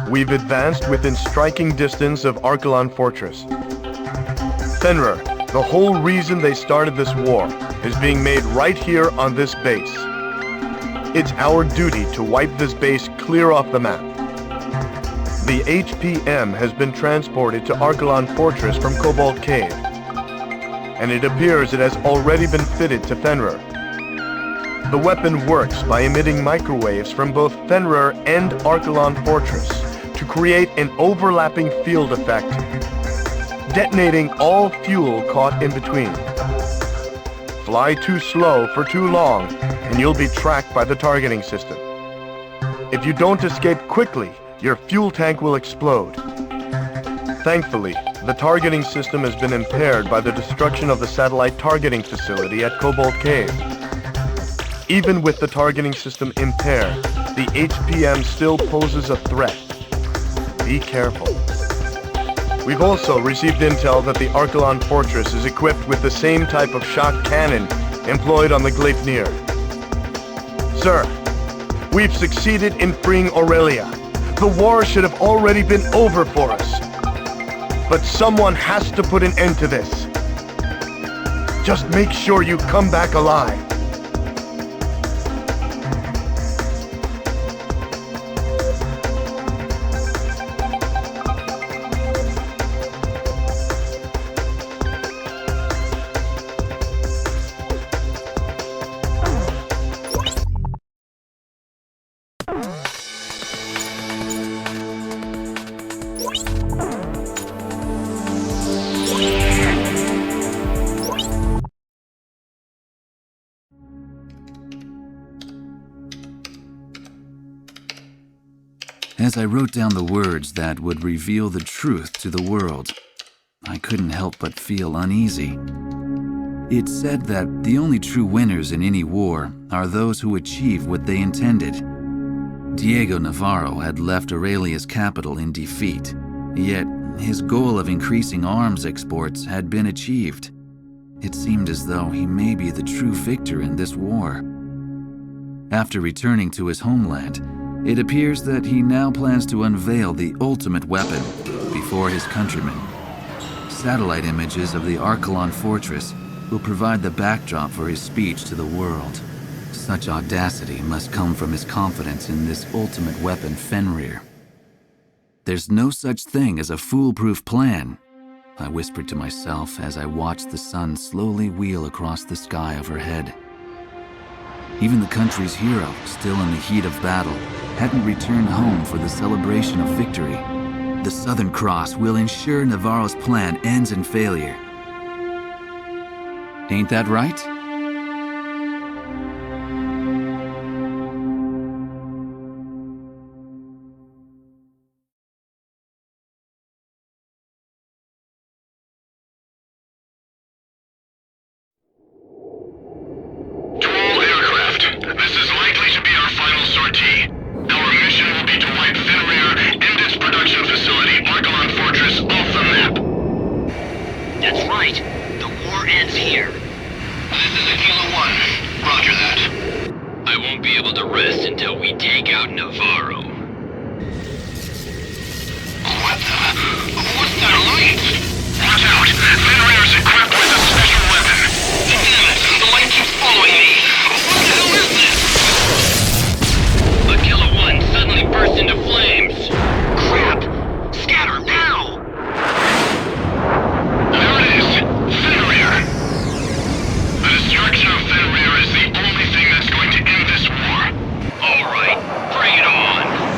We've advanced within striking distance of Archelon Fortress. Fenrir, the whole reason they started this war is being made right here on this base. It's our duty to wipe this base clear off the map. The HPM has been transported to Archelon Fortress from Cobalt Cave, and it appears it has already been fitted to Fenrir. The weapon works by emitting microwaves from both Fenrir and Archelon Fortress to create an overlapping field effect, detonating all fuel caught in between. Fly too slow for too long, and you'll be tracked by the targeting system. If you don't escape quickly, your fuel tank will explode. Thankfully, the targeting system has been impaired by the destruction of the satellite targeting facility at Cobalt Cave. Even with the targeting system impaired, the HPM still poses a threat. Be careful. We've also received intel that the Archelon Fortress is equipped with the same type of shock cannon employed on the Gleipnir. Sir, we've succeeded in freeing Aurelia. The war should have already been over for us. But someone has to put an end to this. Just make sure you come back alive. As I wrote down the words that would reveal the truth to the world, I couldn't help but feel uneasy. It said that the only true winners in any war are those who achieve what they intended. Diego Navarro had left Aurelia's capital in defeat, yet his goal of increasing arms exports had been achieved. It seemed as though he may be the true victor in this war. After returning to his homeland, it appears that he now plans to unveil the ultimate weapon before his countrymen. Satellite images of the Archelon Fortress will provide the backdrop for his speech to the world. Such audacity must come from his confidence in this ultimate weapon, Fenrir. There's no such thing as a foolproof plan, I whispered to myself as I watched the sun slowly wheel across the sky overhead. Even the country's hero, still in the heat of battle, hadn't returned home for the celebration of victory. The Southern Cross will ensure Navarro's plan ends in failure. Ain't that right? Fenrir is the only thing that's going to end this war. All right, bring it on.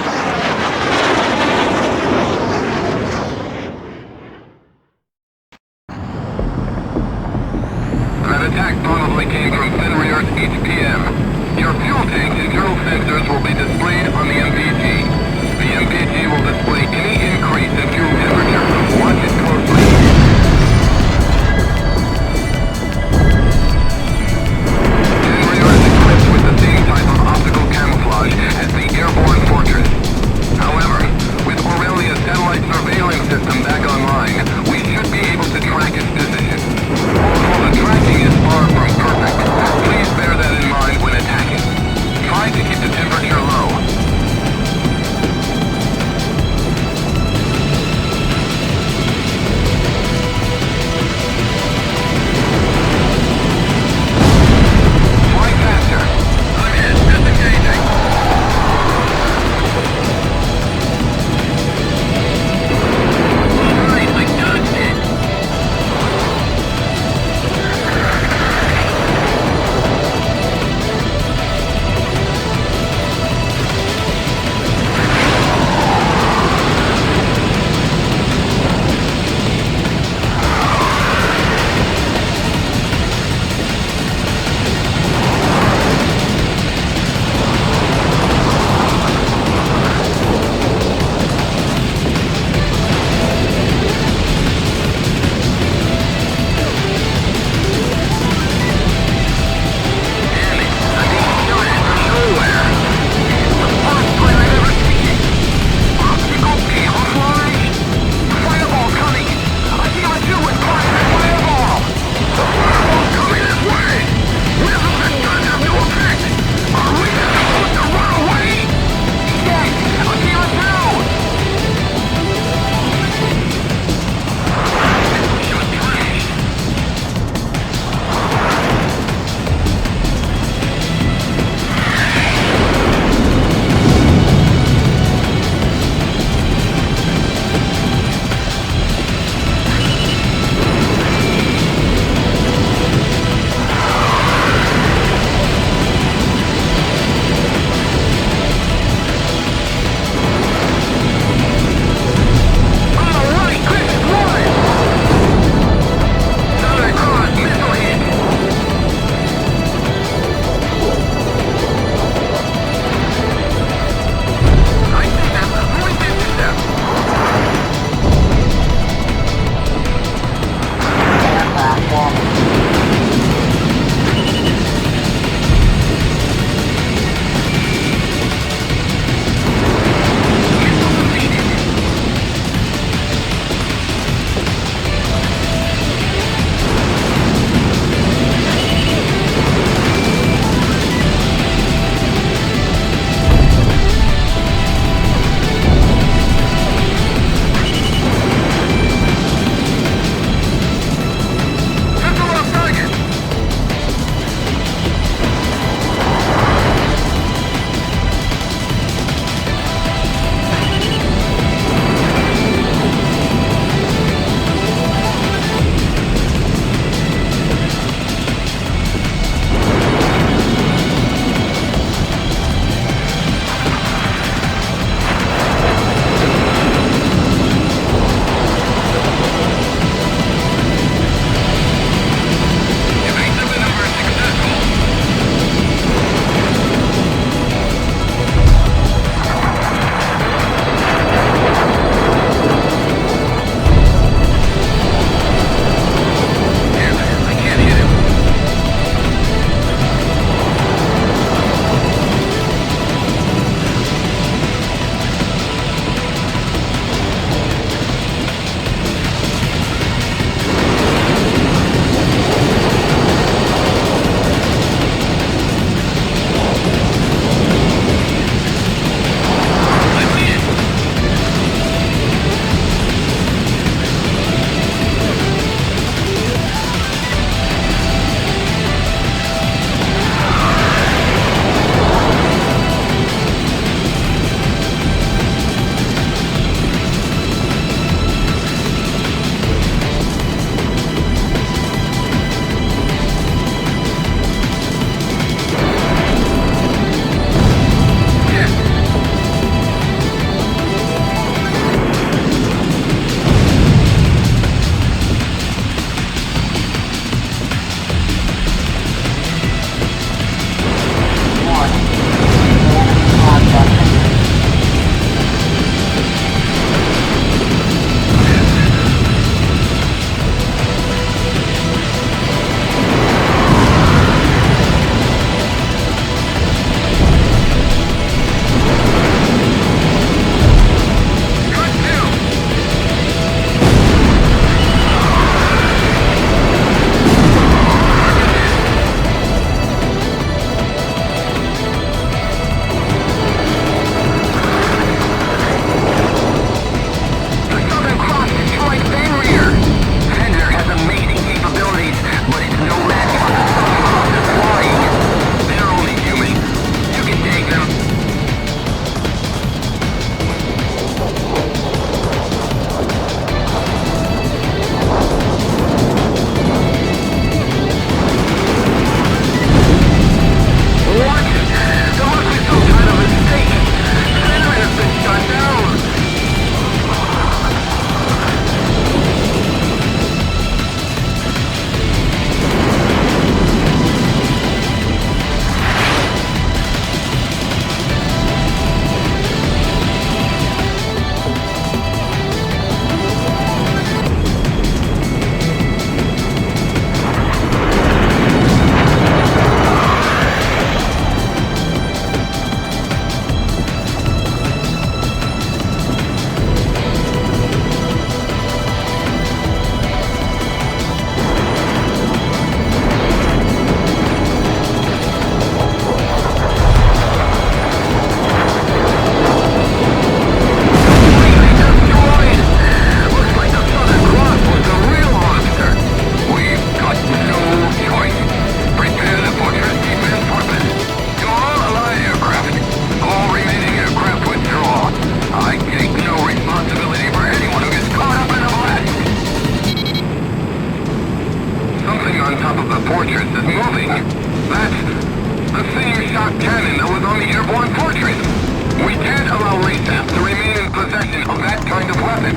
happen.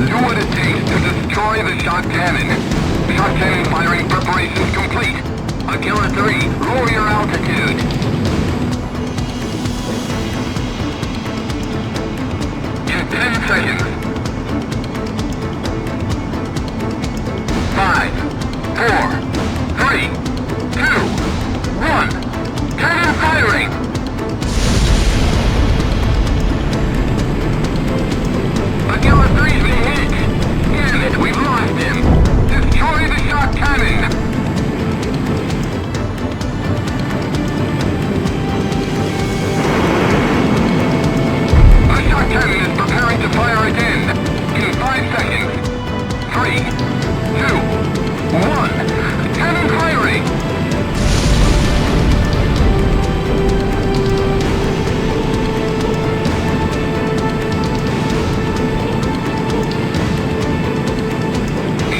Do what it takes to destroy the shot cannon. Shot cannon firing preparations complete. Aquila 3, lower your altitude. In 10 seconds. 5, 4, 3, 2, 1. Cannon firing! Aquila 3's been hit! Damn it, we've lost him! Destroy the shot cannon! The shot cannon is preparing to fire again! In 5 seconds! 3, 2, 1. Cannon firing!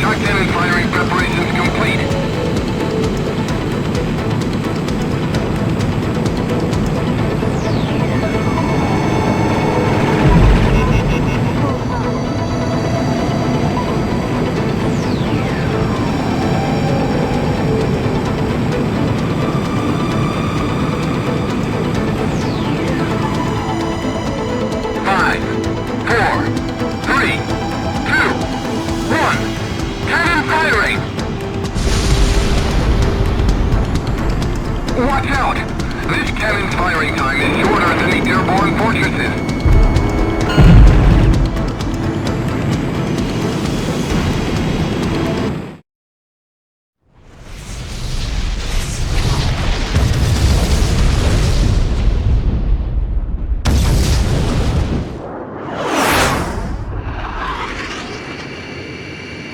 Shot cannon firing preparations complete. 5, 4, 3, 2, 1. Cannon firing! Watch out! This cannon's firing time is shorter than the airborne fortresses.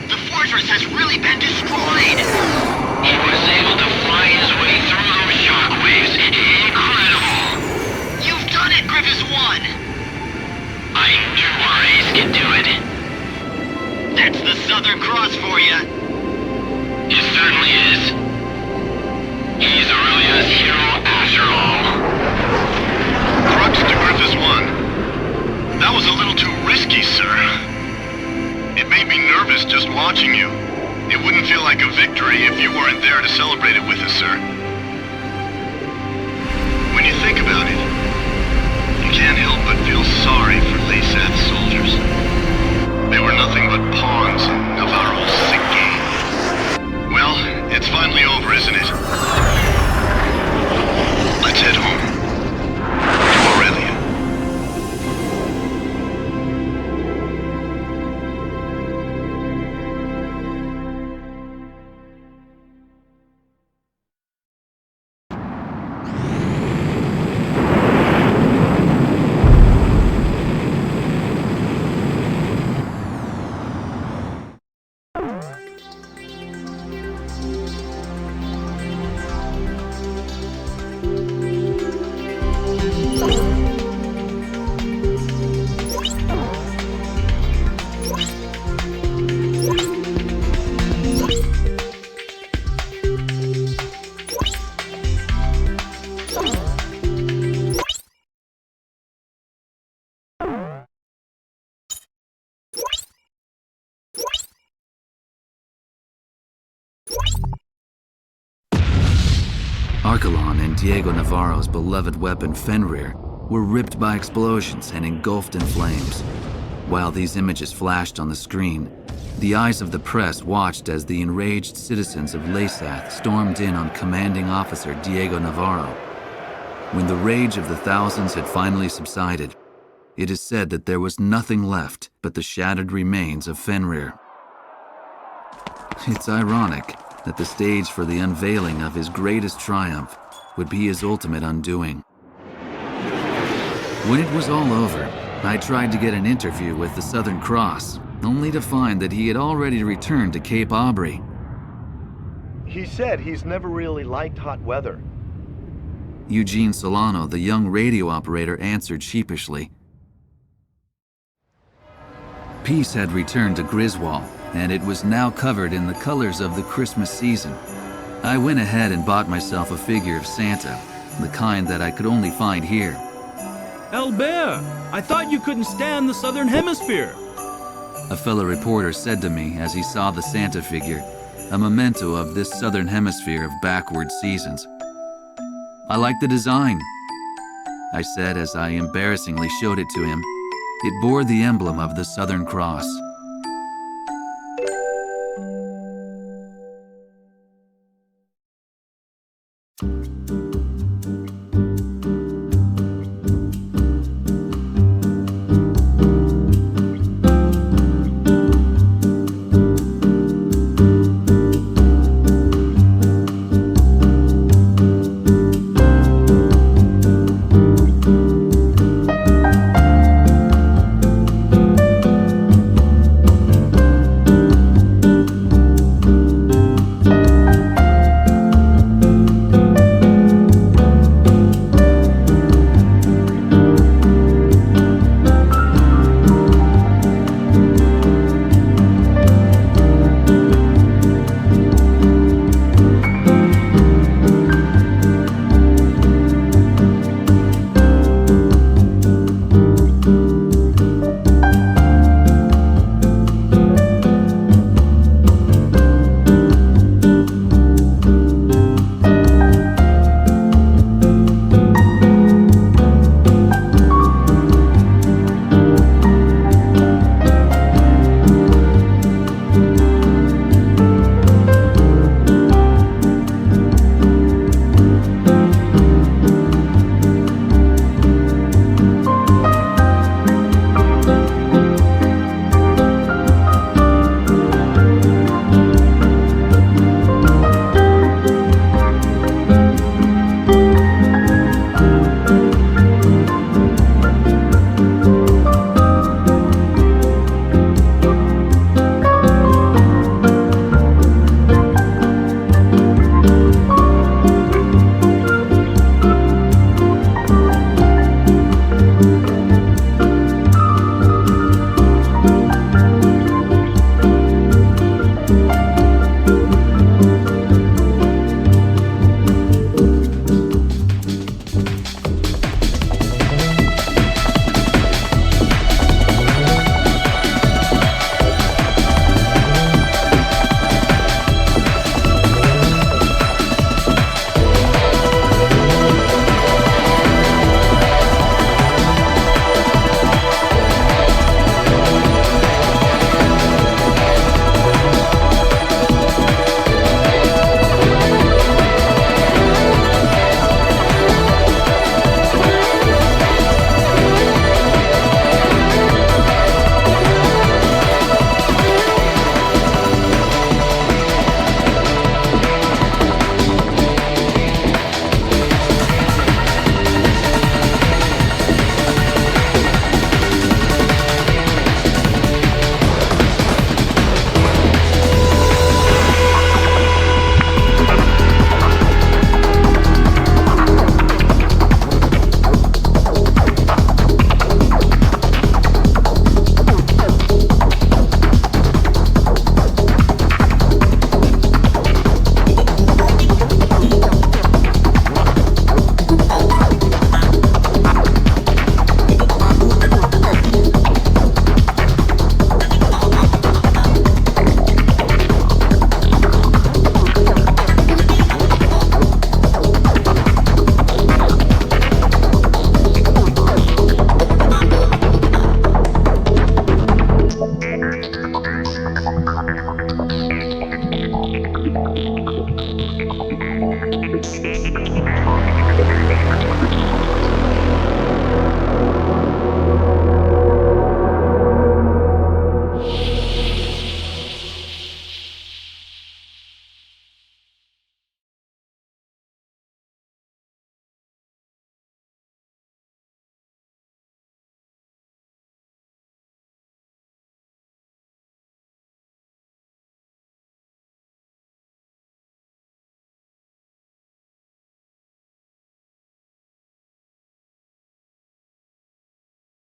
The fortress has really been destroyed! He was able to fly his way through those shockwaves. Incredible! You've done it, Griffiths 1! I knew our ace could do it. That's the Southern Cross for you. It certainly is. He's Aurelia's hero after all. Crux to Griffiths 1. That was a little too risky, sir. It made me nervous just watching you. It wouldn't feel like a victory if you weren't there to celebrate it with us, sir. When you think about it, you can't help but feel sorry for Laysath's soldiers. They were nothing but pawns in Navarro's sick game. Well, it's finally over, isn't it? Let's head home. To Aurelia. Archelon and Diego Navarro's beloved weapon Fenrir were ripped by explosions and engulfed in flames. While these images flashed on the screen, the eyes of the press watched as the enraged citizens of Laysath stormed in on commanding officer Diego Navarro. When the rage of the thousands had finally subsided, it is said that there was nothing left but the shattered remains of Fenrir. It's ironic that the stage for the unveiling of his greatest triumph would be his ultimate undoing. When it was all over, I tried to get an interview with the Southern Cross, only to find that he had already returned to Cape Aubrey. He said he's never really liked hot weather. Eugene Solano, the young radio operator, answered sheepishly. Peace had returned to Griswold, and it was now covered in the colors of the Christmas season. I went ahead and bought myself a figure of Santa, the kind that I could only find here. Albert, I thought you couldn't stand the Southern Hemisphere. a fellow reporter said to me as he saw the Santa figure, a memento of this southern hemisphere of backward seasons. "I like the design," I said as I embarrassingly showed it to him. It bore the emblem of the Southern Cross.